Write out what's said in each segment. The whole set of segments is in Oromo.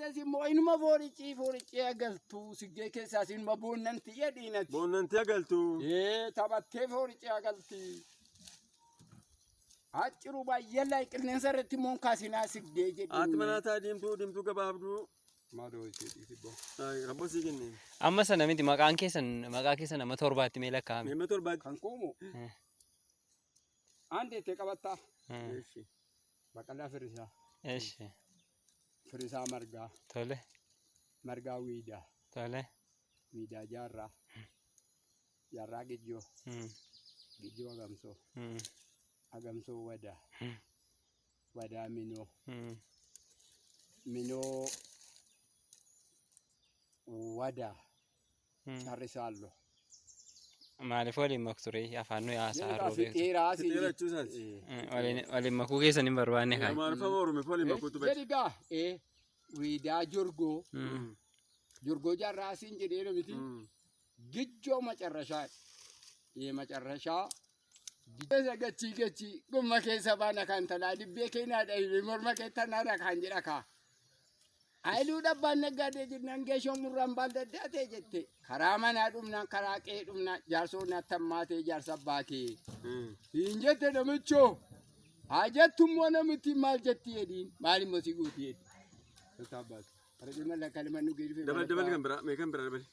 Atis immoo inuma fooricii agaltuu siggee keessaa inuma boonnantii jedhiinati. Boonnantii agaltuu. Taphattee fooricii agaltii. Achiru baay'ee qilleensa irratti immoo kaasinaa siggee jedhiin. Haati manaa taa diimtuu gabaabduu. Maaloo ishee dhiiboo. Rabboo sii kennee. Amma sana miti maqaa keessan nama torbaatti mee lakkaa'ame. Nama torbaatti. Kan kuumu. Ande te qabatta. Baqala firisa. Firisa marga. Tole. Marga wida. Tole. Wida jarra. Jarra gijjo. Gijjo agamso. Agamso wada. Wada mino. Mino wada. Charrisallo. Maaliif waliin makturee afaan nuyi haasaa roobee. Waliin makuu keessan hin barbaanne kan. Maaliif Oromoo waliin makuutu beektu. Jedhigaa wiidaa jorgoo. Jorgoo jarraasiin jedhee miti. Gijjoo macarrashaa. Macarrashaa. Gijjoo gachii gumma keessa baana kan talaa dibbee keenyaa dhahibee morma keessa naara kan jedha kaa. Ayluu dhabbaan naggaadee jirnaan geeshoo murraan baaldaddaa ta'e jette karaa manaa dhumnaan karaa qe'ee dhumnaan jaarsoon attammaatee jaarsa baakee. Hin jette namichoo haa jettummoo namitti maal jetti jedhiin maalimmoo si guuti jedhi. Tattaabbaatu. Harajii malla kalma nu geedifee. Dabal kan biraa meeqan biraa dabali.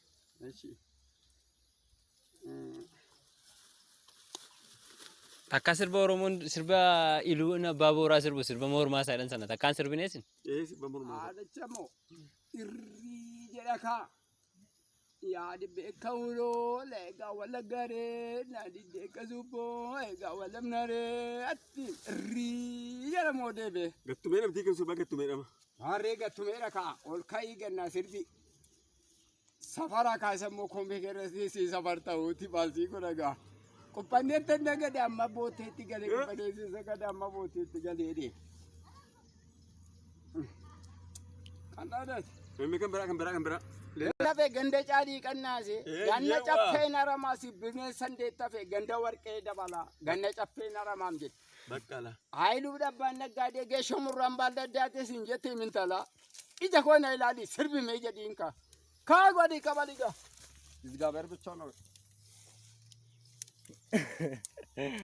Takka sirba Oromoon sirba iluu abbaa booraa sirbu sirba mormaa isaadhaan sana takkaan sirbineesin. Sirba mormaa. Haadhachamoo irrii jedha kaa. Yaadi beeka uloo leegaa wala garee naadi deeka subboo eegaa wala mnaree atti irrii jedha moo deebee. Gattumee namtii kan sirba gattumee dhama. Harree gattumeedha kaa ol ka'ii gannaa sirbi. Safara kaasammoo koomee keerrasii safar ta'uuti baalsii godhagaa. Kupanneen tanda gadi amma booteetti galee kuphanneessisa gadi amma booteetti galee. Kan dhaadati. Kan biraa. Lafe ganda caalii qannaase ganna caffee naramaasi bineensan deettafe ganda warqee dabala ganna caffee naramaam jedhe. Baqqala. Haayiluu dhabbaan naggaadee geeshoo murraan baaldaddaatee siin jettee mintala. Ija koo na ilaali sirbi mee jedhiin kaa. Kaa godhi qabaliga. Izgaa barbachaa